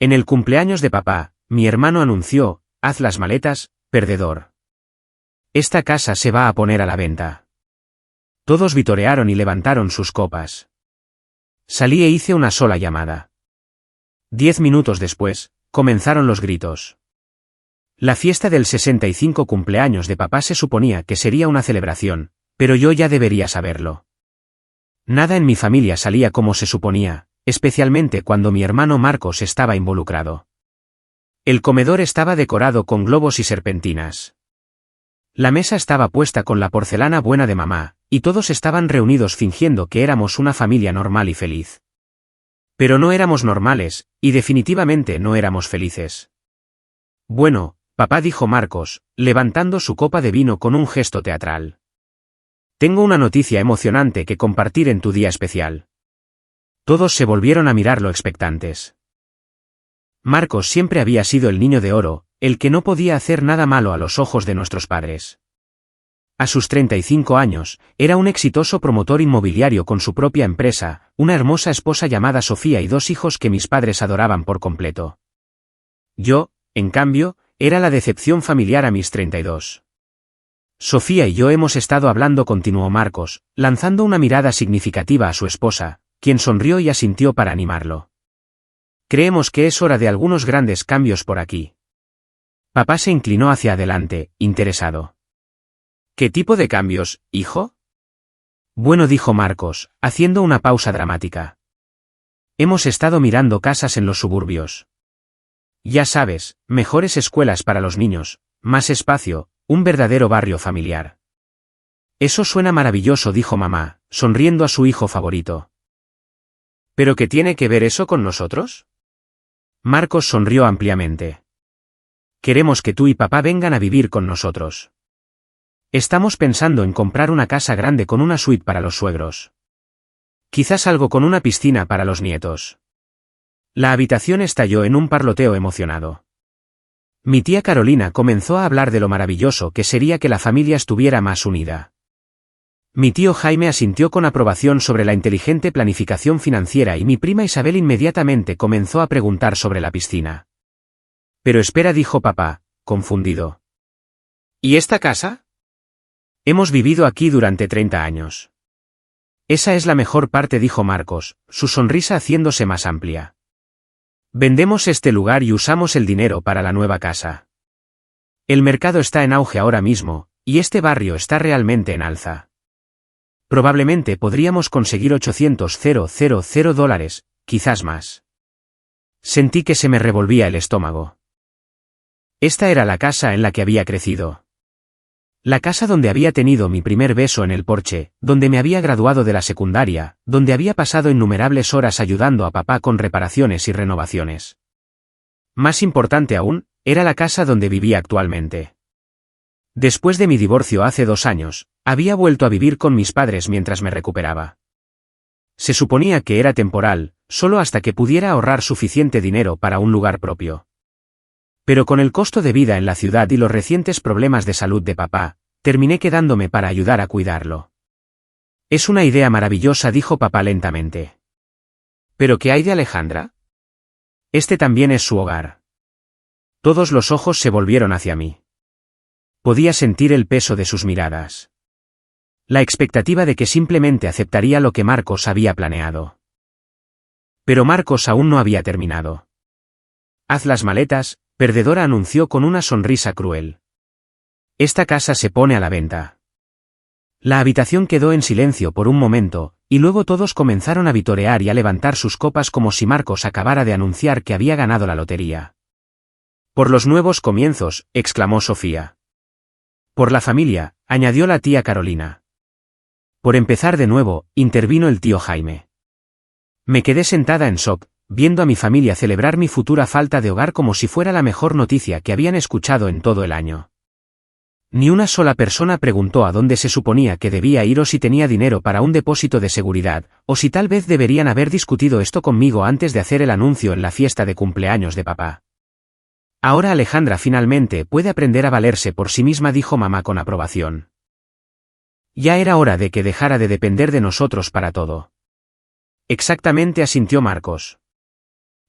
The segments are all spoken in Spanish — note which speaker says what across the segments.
Speaker 1: En el cumpleaños de papá, mi hermano anunció, haz las maletas, perdedor. Esta casa se va a poner a la venta. Todos vitorearon y levantaron sus copas. Salí e hice una sola llamada. 10 minutos después, comenzaron los gritos. La fiesta del 65 cumpleaños de papá se suponía que sería una celebración, pero yo ya debería saberlo. Nada en mi familia salía como se suponía, especialmente cuando mi hermano Marcos estaba involucrado. El comedor estaba decorado con globos y serpentinas. La mesa estaba puesta con la porcelana buena de mamá, y todos estaban reunidos fingiendo que éramos una familia normal y feliz. Pero no éramos normales, y definitivamente no éramos felices. Bueno, papá, dijo Marcos, levantando su copa de vino con un gesto teatral. Tengo una noticia emocionante que compartir en tu día especial. Todos se volvieron a mirarlo expectantes. Marcos siempre había sido el niño de oro, el que no podía hacer nada malo a los ojos de nuestros padres. A sus 35 años, era un exitoso promotor inmobiliario con su propia empresa, una hermosa esposa llamada Sofía y 2 hijos que mis padres adoraban por completo. Yo, en cambio, era la decepción familiar a mis 32. Sofía y yo hemos estado hablando, continuó Marcos, lanzando una mirada significativa a su esposa, quien sonrió y asintió para animarlo. Creemos que es hora de algunos grandes cambios por aquí. Papá se inclinó hacia adelante, interesado. ¿Qué tipo de cambios, hijo? Bueno, dijo Marcos, haciendo una pausa dramática. Hemos estado mirando casas en los suburbios. Ya sabes, mejores escuelas para los niños, más espacio, un verdadero barrio familiar. Eso suena maravilloso, dijo mamá, sonriendo a su hijo favorito. ¿Pero qué tiene que ver eso con nosotros? Marcos sonrió ampliamente. Queremos que tú y papá vengan a vivir con nosotros. Estamos pensando en comprar una casa grande con una suite para los suegros. Quizás algo con una piscina para los nietos. La habitación estalló en un parloteo emocionado. Mi tía Carolina comenzó a hablar de lo maravilloso que sería que la familia estuviera más unida. Mi tío Jaime asintió con aprobación sobre la inteligente planificación financiera y mi prima Isabel inmediatamente comenzó a preguntar sobre la piscina. Pero espera, dijo papá, confundido. ¿Y esta casa? Hemos vivido aquí durante 30 años. Esa es la mejor parte, dijo Marcos, su sonrisa haciéndose más amplia. Vendemos este lugar y usamos el dinero para la nueva casa. El mercado está en auge ahora mismo, y este barrio está realmente en alza. Probablemente podríamos conseguir $800,000, quizás más. Sentí que se me revolvía el estómago. Esta era la casa en la que había crecido. La casa donde había tenido mi primer beso en el porche, donde me había graduado de la secundaria, donde había pasado innumerables horas ayudando a papá con reparaciones y renovaciones. Más importante aún, era la casa donde vivía actualmente. Después de mi divorcio hace 2 años, había vuelto a vivir con mis padres mientras me recuperaba. Se suponía que era temporal, solo hasta que pudiera ahorrar suficiente dinero para un lugar propio. Pero con el costo de vida en la ciudad y los recientes problemas de salud de papá, terminé quedándome para ayudar a cuidarlo. Es una idea maravillosa, dijo papá lentamente. ¿Pero qué hay de Alejandra? Este también es su hogar. Todos los ojos se volvieron hacia mí. Podía sentir el peso de sus miradas. La expectativa de que simplemente aceptaría lo que Marcos había planeado. Pero Marcos aún no había terminado. Haz las maletas, perdedora, anunció con una sonrisa cruel. Esta casa se pone a la venta. La habitación quedó en silencio por un momento, y luego todos comenzaron a vitorear y a levantar sus copas como si Marcos acabara de anunciar que había ganado la lotería. Por los nuevos comienzos, exclamó Sofía. Por la familia, añadió la tía Carolina. Por empezar de nuevo, intervino el tío Jaime. Me quedé sentada en shock, viendo a mi familia celebrar mi futura falta de hogar como si fuera la mejor noticia que habían escuchado en todo el año. Ni una sola persona preguntó a dónde se suponía que debía ir o si tenía dinero para un depósito de seguridad, o si tal vez deberían haber discutido esto conmigo antes de hacer el anuncio en la fiesta de cumpleaños de papá. Ahora Alejandra finalmente puede aprender a valerse por sí misma, dijo mamá con aprobación. Ya era hora de que dejara de depender de nosotros para todo. Exactamente, asintió Marcos.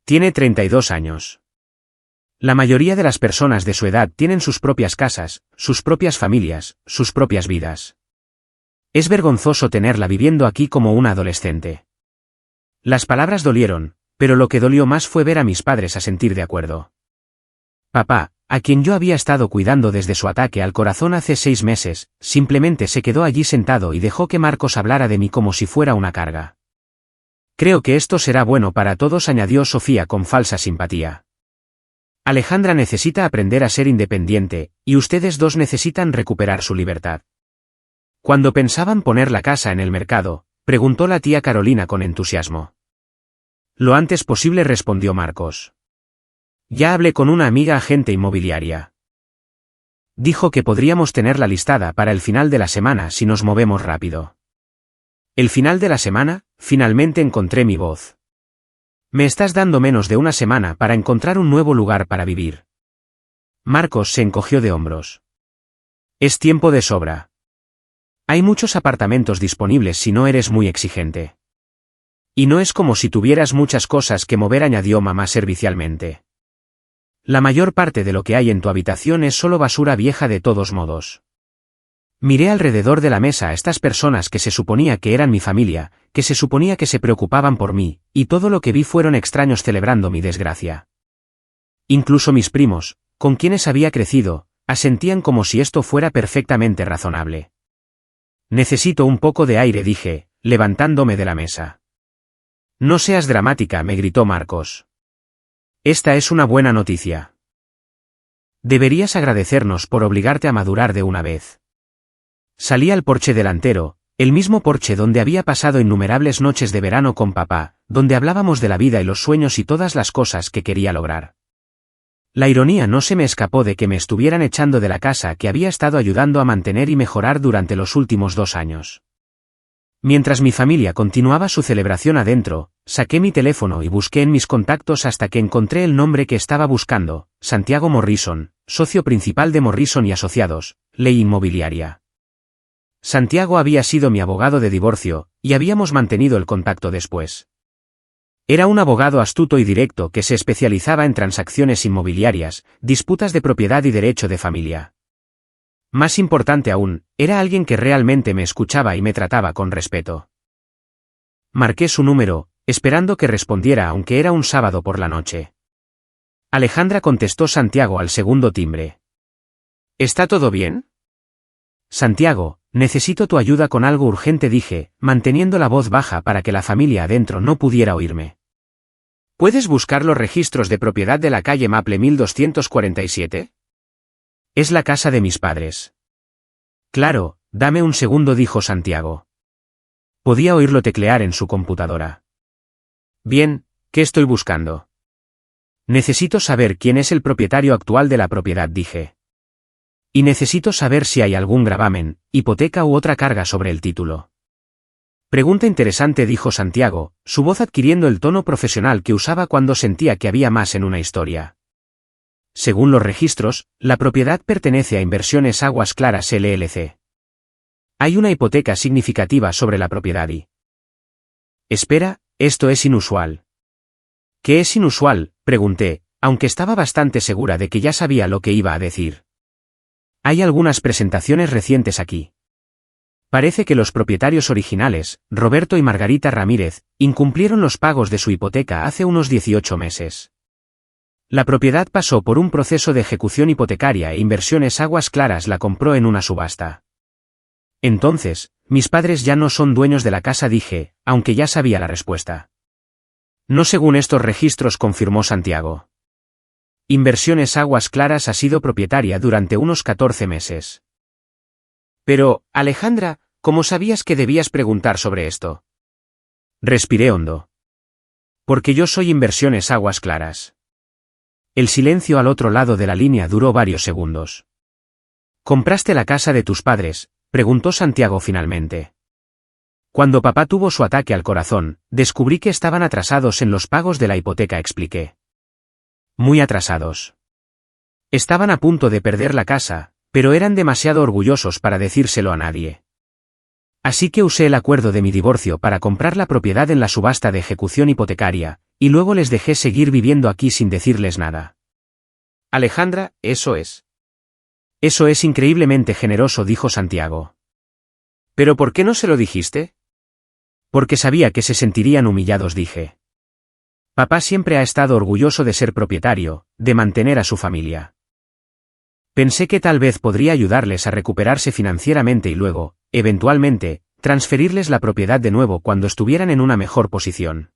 Speaker 1: Tiene 32 años. La mayoría de las personas de su edad tienen sus propias casas, sus propias familias, sus propias vidas. Es vergonzoso tenerla viviendo aquí como una adolescente. Las palabras dolieron, pero lo que dolió más fue ver a mis padres asentir de acuerdo. Papá, a quien yo había estado cuidando desde su ataque al corazón hace 6 meses, simplemente se quedó allí sentado y dejó que Marcos hablara de mí como si fuera una carga. Creo que esto será bueno para todos, añadió Sofía con falsa simpatía. Alejandra necesita aprender a ser independiente, y ustedes dos necesitan recuperar su libertad. Cuando pensaban poner la casa en el mercado, preguntó la tía Carolina con entusiasmo. Lo antes posible, respondió Marcos. Ya hablé con una amiga agente inmobiliaria. Dijo que podríamos tenerla listada para el final de la semana si nos movemos rápido. ¿El final de la semana? Finalmente encontré mi voz. Me estás dando menos de una semana para encontrar un nuevo lugar para vivir. Marcos se encogió de hombros. Es tiempo de sobra. Hay muchos apartamentos disponibles si no eres muy exigente. Y no es como si tuvieras muchas cosas que mover, añadió mamá servicialmente. La mayor parte de lo que hay en tu habitación es solo basura vieja de todos modos. Miré alrededor de la mesa a estas personas que se suponía que eran mi familia, que se suponía que se preocupaban por mí, y todo lo que vi fueron extraños celebrando mi desgracia. Incluso mis primos, con quienes había crecido, asentían como si esto fuera perfectamente razonable. Necesito un poco de aire, dije, levantándome de la mesa. No seas dramática, me gritó Marcos. Esta es una buena noticia. Deberías agradecernos por obligarte a madurar de una vez. Salí al porche delantero, el mismo porche donde había pasado innumerables noches de verano con papá, donde hablábamos de la vida y los sueños y todas las cosas que quería lograr. La ironía no se me escapó de que me estuvieran echando de la casa que había estado ayudando a mantener y mejorar durante los últimos 2 años. Mientras mi familia continuaba su celebración adentro, saqué mi teléfono y busqué en mis contactos hasta que encontré el nombre que estaba buscando, Santiago Morrison, socio principal de Morrison y Asociados, Ley Inmobiliaria. Santiago había sido mi abogado de divorcio, y habíamos mantenido el contacto después. Era un abogado astuto y directo que se especializaba en transacciones inmobiliarias, disputas de propiedad y derecho de familia. Más importante aún, era alguien que realmente me escuchaba y me trataba con respeto. Marqué su número, esperando que respondiera aunque era un sábado por la noche. Alejandra, contestó Santiago al segundo timbre. ¿Está todo bien? Santiago, necesito tu ayuda con algo urgente, dije, manteniendo la voz baja para que la familia adentro no pudiera oírme. ¿Puedes buscar los registros de propiedad de la calle Maple 1247? Es la casa de mis padres. Claro, dame un segundo, dijo Santiago. Podía oírlo teclear en su computadora. Bien, ¿qué estoy buscando? Necesito saber quién es el propietario actual de la propiedad, dije. Y necesito saber si hay algún gravamen, hipoteca u otra carga sobre el título. Pregunta interesante, dijo Santiago, su voz adquiriendo el tono profesional que usaba cuando sentía que había más en una historia. Según los registros, la propiedad pertenece a Inversiones Aguas Claras LLC. Hay una hipoteca significativa sobre la propiedad y... Espera, esto es inusual. ¿Qué es inusual?, pregunté, aunque estaba bastante segura de que ya sabía lo que iba a decir. Hay algunas presentaciones recientes aquí. Parece que los propietarios originales, Roberto y Margarita Ramírez, incumplieron los pagos de su hipoteca hace unos 18 meses. La propiedad pasó por un proceso de ejecución hipotecaria e Inversiones Aguas Claras la compró en una subasta. Entonces, mis padres ya no son dueños de la casa, dije, aunque ya sabía la respuesta. No según estos registros, confirmó Santiago. Inversiones Aguas Claras ha sido propietaria durante unos 14 meses. Pero, Alejandra, ¿cómo sabías que debías preguntar sobre esto? Respiré hondo. Porque yo soy Inversiones Aguas Claras. El silencio al otro lado de la línea duró varios segundos. ¿Compraste la casa de tus padres?, preguntó Santiago finalmente. Cuando papá tuvo su ataque al corazón, descubrí que estaban atrasados en los pagos de la hipoteca, expliqué. Muy atrasados. Estaban a punto de perder la casa, pero eran demasiado orgullosos para decírselo a nadie. Así que usé el acuerdo de mi divorcio para comprar la propiedad en la subasta de ejecución hipotecaria, y luego les dejé seguir viviendo aquí sin decirles nada. Alejandra, eso es. Eso es increíblemente generoso, dijo Santiago. ¿Pero por qué no se lo dijiste? Porque sabía que se sentirían humillados, dije. Papá siempre ha estado orgulloso de ser propietario, de mantener a su familia. Pensé que tal vez podría ayudarles a recuperarse financieramente y luego, eventualmente, transferirles la propiedad de nuevo cuando estuvieran en una mejor posición.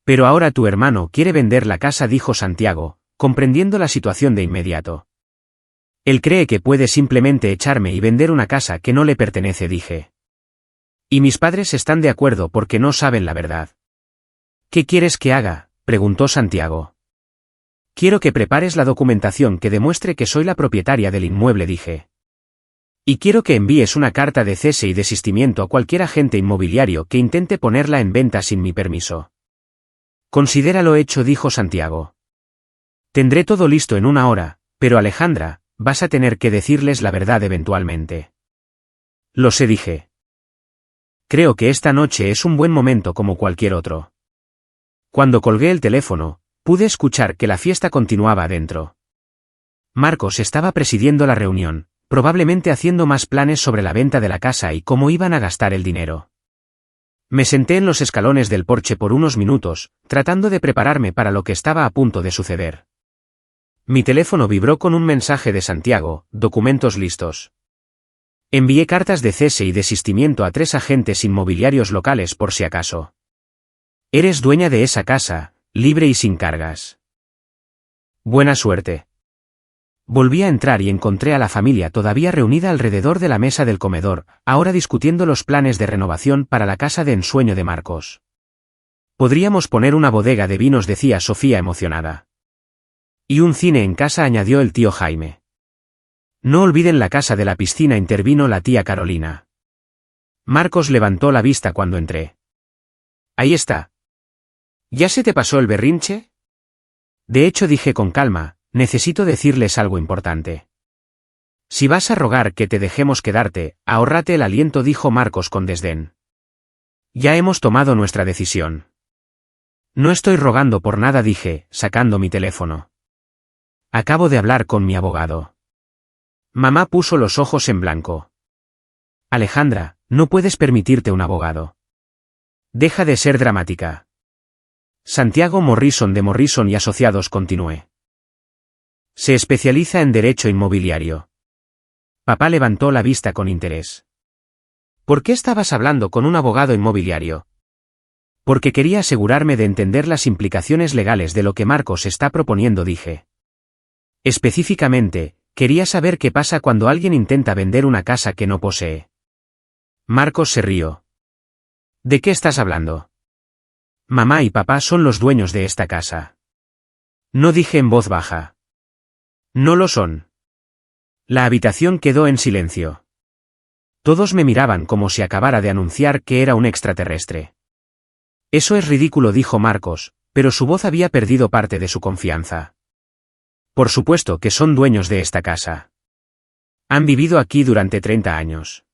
Speaker 1: Pero ahora tu hermano quiere vender la casa, dijo Santiago, comprendiendo la situación de inmediato. Él cree que puede simplemente echarme y vender una casa que no le pertenece, dije. Y mis padres están de acuerdo porque no saben la verdad. ¿Qué quieres que haga?, preguntó Santiago. Quiero que prepares la documentación que demuestre que soy la propietaria del inmueble, dije. Y quiero que envíes una carta de cese y desistimiento a cualquier agente inmobiliario que intente ponerla en venta sin mi permiso. Considéralo hecho, dijo Santiago. Tendré todo listo en una hora, pero Alejandra, vas a tener que decirles la verdad eventualmente. Lo sé, dije. Creo que esta noche es un buen momento como cualquier otro. Cuando colgué el teléfono, pude escuchar que la fiesta continuaba adentro. Marcos estaba presidiendo la reunión, probablemente haciendo más planes sobre la venta de la casa y cómo iban a gastar el dinero. Me senté en los escalones del porche por unos minutos, tratando de prepararme para lo que estaba a punto de suceder. Mi teléfono vibró con un mensaje de Santiago: documentos listos. Envié cartas de cese y desistimiento a 3 agentes inmobiliarios locales por si acaso. Eres dueña de esa casa, libre y sin cargas. Buena suerte. Volví a entrar y encontré a la familia todavía reunida alrededor de la mesa del comedor, ahora discutiendo los planes de renovación para la casa de ensueño de Marcos. Podríamos poner una bodega de vinos, decía Sofía emocionada. Y un cine en casa, añadió el tío Jaime. No olviden la casa de la piscina, intervino la tía Carolina. Marcos levantó la vista cuando entré. Ahí está. ¿Ya se te pasó el berrinche? De hecho, dije con calma, necesito decirles algo importante. Si vas a rogar que te dejemos quedarte, ahórrate el aliento, dijo Marcos con desdén. Ya hemos tomado nuestra decisión. No estoy rogando por nada, dije, sacando mi teléfono. Acabo de hablar con mi abogado. Mamá puso los ojos en blanco. Alejandra, no puedes permitirte un abogado. Deja de ser dramática. Santiago Morrison de Morrison y Asociados, continué. Se especializa en derecho inmobiliario. Papá levantó la vista con interés. ¿Por qué estabas hablando con un abogado inmobiliario? Porque quería asegurarme de entender las implicaciones legales de lo que Marcos está proponiendo, dije. Específicamente, quería saber qué pasa cuando alguien intenta vender una casa que no posee. Marcos se rió. ¿De qué estás hablando? Mamá y papá son los dueños de esta casa. No, dije en voz baja. No lo son. La habitación quedó en silencio. Todos me miraban como si acabara de anunciar que era un extraterrestre. Eso es ridículo, dijo Marcos, pero su voz había perdido parte de su confianza. Por supuesto que son dueños de esta casa. Han vivido aquí durante 30 años.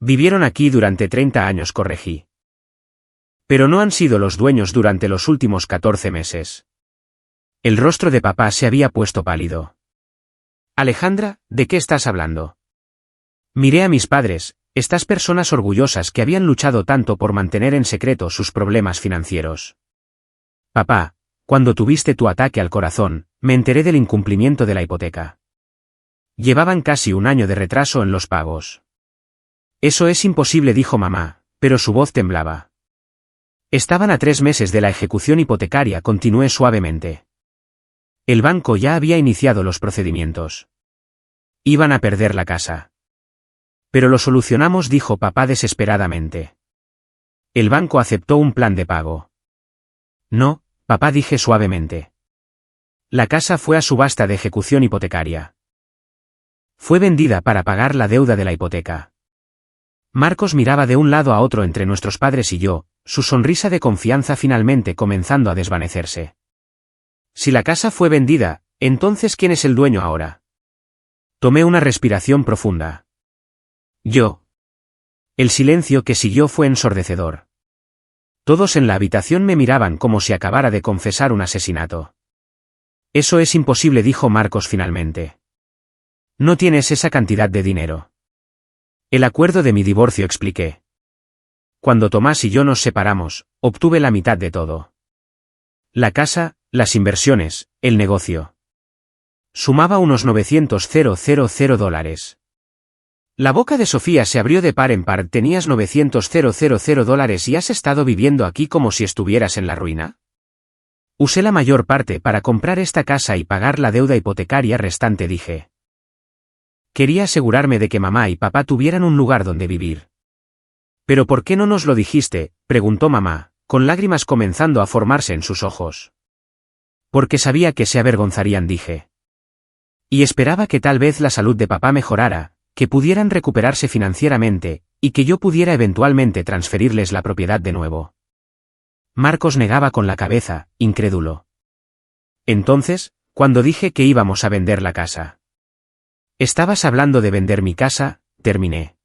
Speaker 1: Vivieron aquí durante 30 años, corregí. Pero no han sido los dueños durante los últimos 14 meses. El rostro de papá se había puesto pálido. Alejandra, ¿de qué estás hablando? Miré a mis padres, estas personas orgullosas que habían luchado tanto por mantener en secreto sus problemas financieros. Papá, cuando tuviste tu ataque al corazón, me enteré del incumplimiento de la hipoteca. Llevaban casi un año de retraso en los pagos. Eso es imposible, dijo mamá, pero su voz temblaba. Estaban a 3 meses de la ejecución hipotecaria, continué suavemente. El banco ya había iniciado los procedimientos. Iban a perder la casa. Pero lo solucionamos, dijo papá desesperadamente. El banco aceptó un plan de pago. No, papá, dije suavemente. La casa fue a subasta de ejecución hipotecaria. Fue vendida para pagar la deuda de la hipoteca. Marcos miraba de un lado a otro entre nuestros padres y yo, su sonrisa de confianza finalmente comenzando a desvanecerse. Si la casa fue vendida, entonces ¿quién es el dueño ahora? Tomé una respiración profunda. Yo. El silencio que siguió fue ensordecedor. Todos en la habitación me miraban como si acabara de confesar un asesinato. Eso es imposible, dijo Marcos finalmente. No tienes esa cantidad de dinero. El acuerdo de mi divorcio, expliqué. Cuando Tomás y yo nos separamos, obtuve la mitad de todo. La casa, las inversiones, el negocio. Sumaba unos $900,000. La boca de Sofía se abrió de par en par. ¿Tenías $900,000 y has estado viviendo aquí como si estuvieras en la ruina? Usé la mayor parte para comprar esta casa y pagar la deuda hipotecaria restante, dije. Quería asegurarme de que mamá y papá tuvieran un lugar donde vivir. ¿Pero por qué no nos lo dijiste?, preguntó mamá, con lágrimas comenzando a formarse en sus ojos. Porque sabía que se avergonzarían, dije. Y esperaba que tal vez la salud de papá mejorara, que pudieran recuperarse financieramente, y que yo pudiera eventualmente transferirles la propiedad de nuevo. Marcos negaba con la cabeza, incrédulo. Entonces, cuando dije que íbamos a vender la casa. ¿Estabas hablando de vender mi casa?, terminé.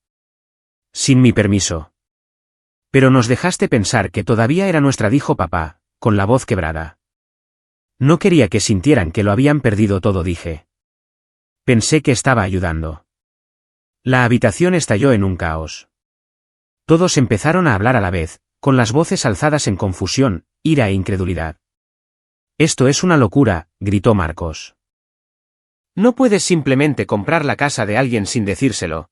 Speaker 1: Sin mi permiso. Pero nos dejaste pensar que todavía era nuestra, dijo papá, con la voz quebrada. No quería que sintieran que lo habían perdido todo, dije. Pensé que estaba ayudando. La habitación estalló en un caos. Todos empezaron a hablar a la vez, con las voces alzadas en confusión, ira e incredulidad. Esto es una locura, gritó Marcos. No puedes simplemente comprar la casa de alguien sin decírselo.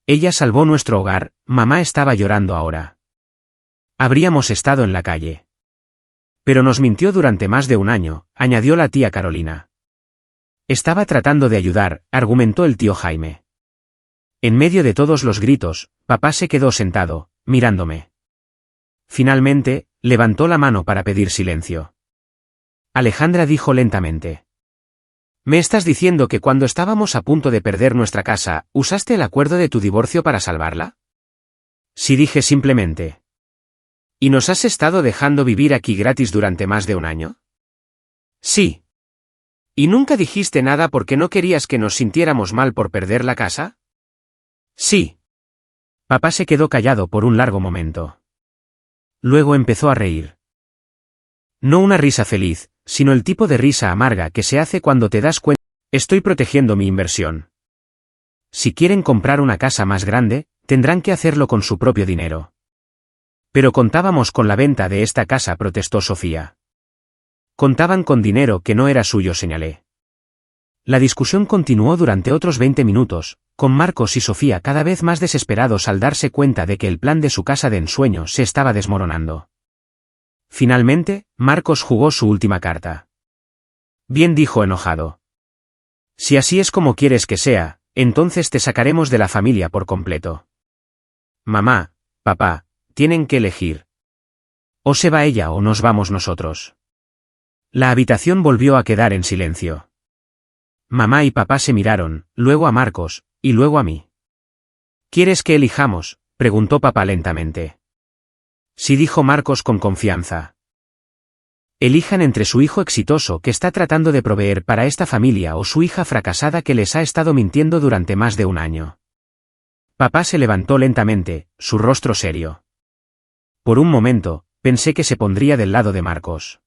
Speaker 1: Ella salvó nuestro hogar, mamá estaba llorando ahora. Habríamos estado en la calle. Pero nos mintió durante más de un año, añadió la tía Carolina. Estaba tratando de ayudar, argumentó el tío Jaime. En medio de todos los gritos, papá se quedó sentado, mirándome. Finalmente, levantó la mano para pedir silencio. Alejandra dijo lentamente. ¿Me estás diciendo que cuando estábamos a punto de perder nuestra casa, usaste el acuerdo de tu divorcio para salvarla? Sí, dije simplemente. ¿Y nos has estado dejando vivir aquí gratis durante más de un año? Sí. ¿Y nunca dijiste nada porque no querías que nos sintiéramos mal por perder la casa? Sí. Papá se quedó callado por un largo momento. Luego empezó a reír. No una risa feliz, sino el tipo de risa amarga que se hace cuando te das cuenta. Estoy protegiendo mi inversión. Si quieren comprar una casa más grande, tendrán que hacerlo con su propio dinero. Pero contábamos con la venta de esta casa, protestó Sofía. Contaban con dinero que no era suyo, señalé. La discusión continuó durante otros 20 minutos, con Marcos y Sofía cada vez más desesperados al darse cuenta de que el plan de su casa de ensueño se estaba desmoronando. Finalmente, Marcos jugó su última carta. Bien, dijo enojado. Si así es como quieres que sea, entonces te sacaremos de la familia por completo. Mamá, papá, tienen que elegir. O se va ella o nos vamos nosotros. La habitación volvió a quedar en silencio. Mamá y papá se miraron, luego a Marcos, y luego a mí. ¿Quieres que elijamos?, preguntó papá lentamente. Sí, dijo Marcos con confianza. Elijan entre su hijo exitoso que está tratando de proveer para esta familia o su hija fracasada que les ha estado mintiendo durante más de un año. Papá se levantó lentamente, su rostro serio. Por un momento, pensé que se pondría del lado de Marcos.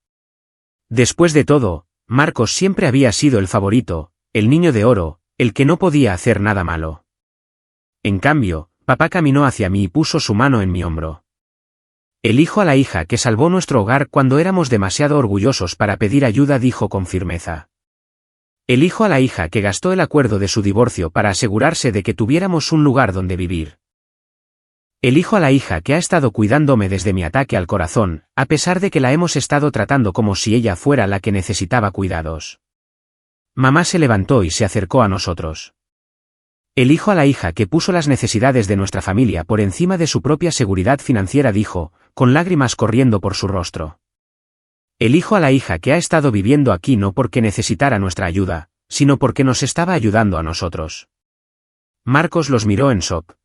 Speaker 1: Después de todo, Marcos siempre había sido el favorito, el niño de oro, el que no podía hacer nada malo. En cambio, papá caminó hacia mí y puso su mano en mi hombro. Elijo a la hija que salvó nuestro hogar cuando éramos demasiado orgullosos para pedir ayuda, dijo con firmeza. Elijo a la hija que gastó el acuerdo de su divorcio para asegurarse de que tuviéramos un lugar donde vivir. Elijo a la hija que ha estado cuidándome desde mi ataque al corazón, a pesar de que la hemos estado tratando como si ella fuera la que necesitaba cuidados. Mamá se levantó y se acercó a nosotros. Elijo a la hija que puso las necesidades de nuestra familia por encima de su propia seguridad financiera, dijo, con lágrimas corriendo por su rostro. Elijo a la hija que ha estado viviendo aquí no porque necesitara nuestra ayuda, sino porque nos estaba ayudando a nosotros. Marcos los miró en shock.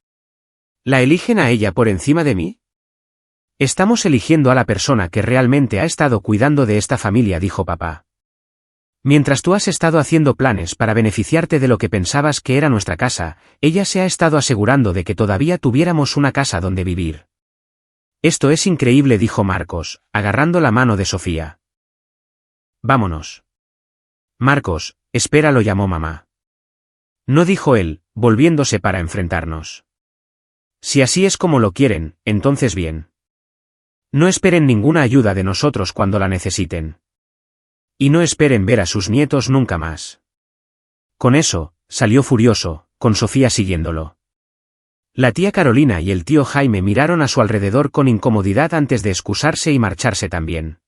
Speaker 1: ¿La eligen a ella por encima de mí? Estamos eligiendo a la persona que realmente ha estado cuidando de esta familia, dijo papá. Mientras tú has estado haciendo planes para beneficiarte de lo que pensabas que era nuestra casa, ella se ha estado asegurando de que todavía tuviéramos una casa donde vivir. Esto es increíble, dijo Marcos, agarrando la mano de Sofía. Vámonos. Marcos, espera, lo llamó mamá. No, dijo él, volviéndose para enfrentarnos. Si así es como lo quieren, entonces bien. No esperen ninguna ayuda de nosotros cuando la necesiten. Y no esperen ver a sus nietos nunca más. Con eso, salió furioso, con Sofía siguiéndolo. La tía Carolina y el tío Jaime miraron a su alrededor con incomodidad antes de excusarse y marcharse también.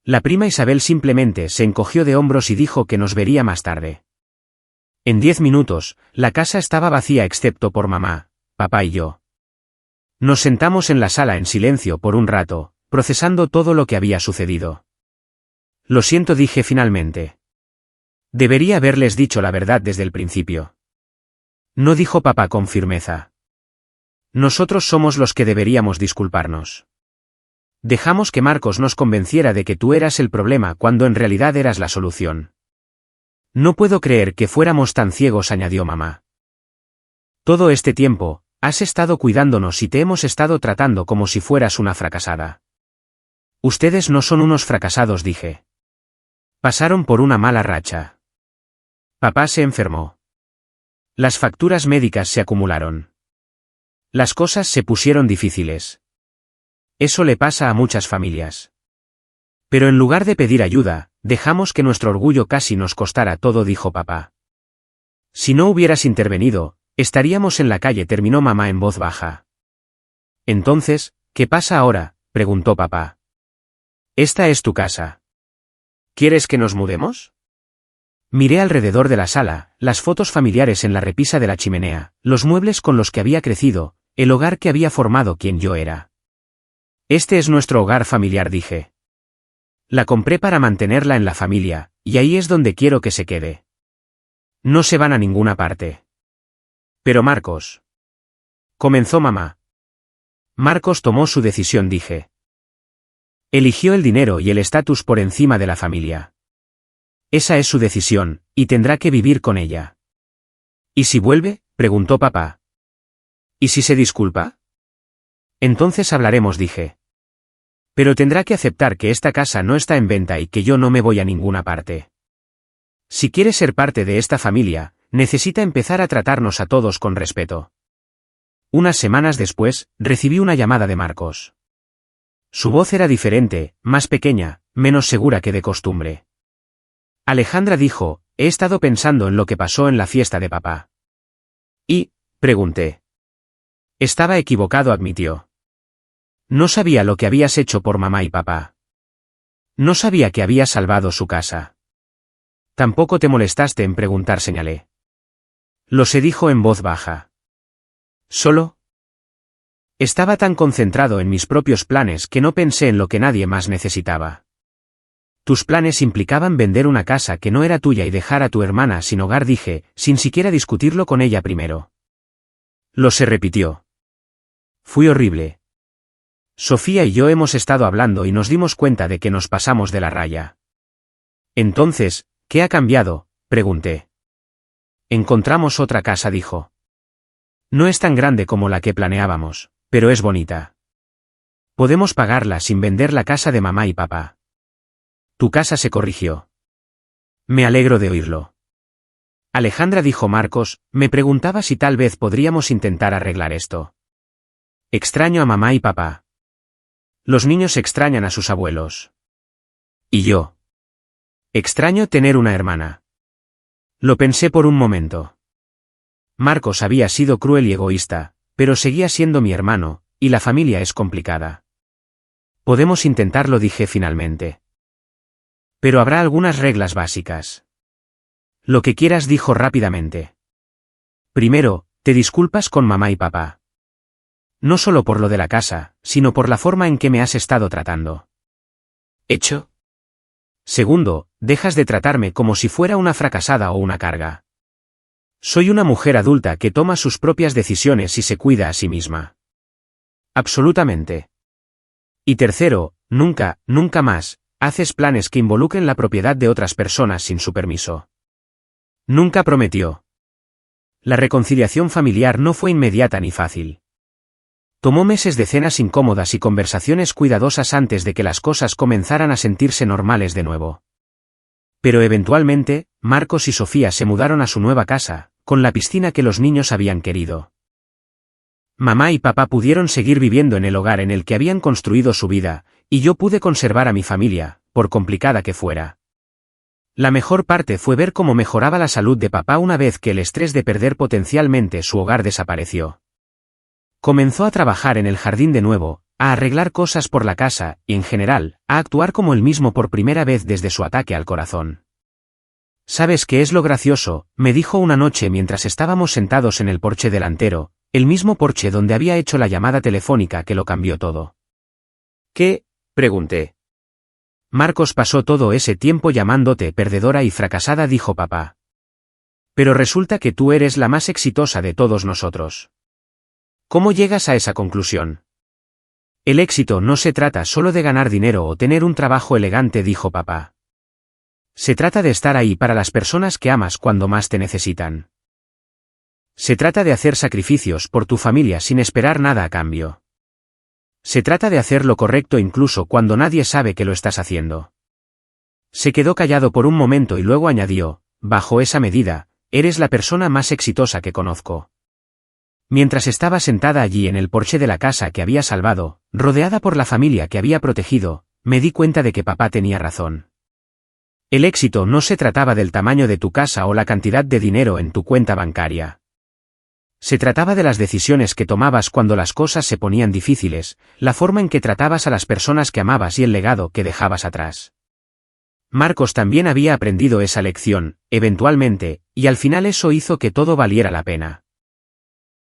Speaker 1: La prima Isabel simplemente se encogió de hombros y dijo que nos vería más tarde. En 10 minutos, la casa estaba vacía excepto por mamá, papá y yo. Nos sentamos en la sala en silencio por un rato, procesando todo lo que había sucedido. Lo siento, dije finalmente. Debería haberles dicho la verdad desde el principio. No, dijo papá con firmeza. Nosotros somos los que deberíamos disculparnos. Dejamos que Marcos nos convenciera de que tú eras el problema cuando en realidad eras la solución. No puedo creer que fuéramos tan ciegos, añadió mamá. Todo este tiempo, has estado cuidándonos y te hemos estado tratando como si fueras una fracasada. Ustedes no son unos fracasados, dije. Pasaron por una mala racha. Papá se enfermó. Las facturas médicas se acumularon. Las cosas se pusieron difíciles. Eso le pasa a muchas familias. Pero en lugar de pedir ayuda, dejamos que nuestro orgullo casi nos costara todo, dijo papá. Si no hubieras intervenido, estaríamos en la calle, terminó mamá en voz baja. Entonces, ¿qué pasa ahora?, preguntó papá. Esta es tu casa. ¿Quieres que nos mudemos? Miré alrededor de la sala, las fotos familiares en la repisa de la chimenea, los muebles con los que había crecido, el hogar que había formado quien yo era. Este es nuestro hogar familiar, dije. La compré para mantenerla en la familia, y ahí es donde quiero que se quede. No se van a ninguna parte. Pero Marcos. Comenzó mamá. Marcos tomó su decisión, dije. Eligió el dinero y el estatus por encima de la familia. Esa es su decisión, y tendrá que vivir con ella. ¿Y si vuelve?, preguntó papá. ¿Y si se disculpa? Entonces hablaremos, dije. Pero tendrá que aceptar que esta casa no está en venta y que yo no me voy a ninguna parte. Si quiere ser parte de esta familia, necesita empezar a tratarnos a todos con respeto. Unas semanas después, recibí una llamada de Marcos. Su voz era diferente, más pequeña, menos segura que de costumbre. Alejandra, dijo, he estado pensando en lo que pasó en la fiesta de papá. ¿Y?, pregunté. Estaba equivocado, admitió. No sabía lo que habías hecho por mamá y papá. No sabía que habías salvado su casa. Tampoco te molestaste en preguntar, señalé. Lo sé, dijo en voz baja. ¿Solo? Estaba tan concentrado en mis propios planes que no pensé en lo que nadie más necesitaba. Tus planes implicaban vender una casa que no era tuya y dejar a tu hermana sin hogar, dije, sin siquiera discutirlo con ella primero. Lo sé, repitió. Fui horrible. Sofía y yo hemos estado hablando y nos dimos cuenta de que nos pasamos de la raya. Entonces, ¿qué ha cambiado?, pregunté. Encontramos otra casa, dijo. No es tan grande como la que planeábamos, pero es bonita. Podemos pagarla sin vender la casa de mamá y papá. Tu casa, se corrigió. Me alegro de oírlo. Alejandra, dijo Marcos, me preguntaba si tal vez podríamos intentar arreglar esto. Extraño a mamá y papá. Los niños extrañan a sus abuelos. ¿Y yo? Extraño tener una hermana. Lo pensé por un momento. Marcos había sido cruel y egoísta, pero seguía siendo mi hermano, y la familia es complicada. Podemos intentarlo, dije finalmente. Pero habrá algunas reglas básicas. Lo que quieras, dijo rápidamente. Primero, te disculpas con mamá y papá. No solo por lo de la casa, sino por la forma en que me has estado tratando. ¿Hecho? Segundo, dejas de tratarme como si fuera una fracasada o una carga. Soy una mujer adulta que toma sus propias decisiones y se cuida a sí misma. Absolutamente. Y tercero, nunca más, haces planes que involucren la propiedad de otras personas sin su permiso. Nunca, prometió. La reconciliación familiar no fue inmediata ni fácil. Tomó meses de cenas incómodas y conversaciones cuidadosas antes de que las cosas comenzaran a sentirse normales de nuevo. Pero eventualmente, Marcos y Sofía se mudaron a su nueva casa, con la piscina que los niños habían querido. Mamá y papá pudieron seguir viviendo en el hogar en el que habían construido su vida, y yo pude conservar a mi familia, por complicada que fuera. La mejor parte fue ver cómo mejoraba la salud de papá una vez que el estrés de perder potencialmente su hogar desapareció. Comenzó a trabajar en el jardín de nuevo, a arreglar cosas por la casa, y en general, a actuar como él mismo por primera vez desde su ataque al corazón. ¿Sabes qué es lo gracioso?, me dijo una noche mientras estábamos sentados en el porche delantero, el mismo porche donde había hecho la llamada telefónica que lo cambió todo. ¿Qué?, pregunté. Marcos pasó todo ese tiempo llamándote perdedora y fracasada, dijo papá. Pero resulta que tú eres la más exitosa de todos nosotros. ¿Cómo llegas a esa conclusión? El éxito no se trata solo de ganar dinero o tener un trabajo elegante, dijo papá. Se trata de estar ahí para las personas que amas cuando más te necesitan. Se trata de hacer sacrificios por tu familia sin esperar nada a cambio. Se trata de hacer lo correcto incluso cuando nadie sabe que lo estás haciendo. Se quedó callado por un momento y luego añadió, bajo esa medida, eres la persona más exitosa que conozco. Mientras estaba sentada allí en el porche de la casa que había salvado, rodeada por la familia que había protegido, me di cuenta de que papá tenía razón. El éxito no se trataba del tamaño de tu casa o la cantidad de dinero en tu cuenta bancaria. Se trataba de las decisiones que tomabas cuando las cosas se ponían difíciles, la forma en que tratabas a las personas que amabas y el legado que dejabas atrás. Marcos también había aprendido esa lección, eventualmente, y al final eso hizo que todo valiera la pena.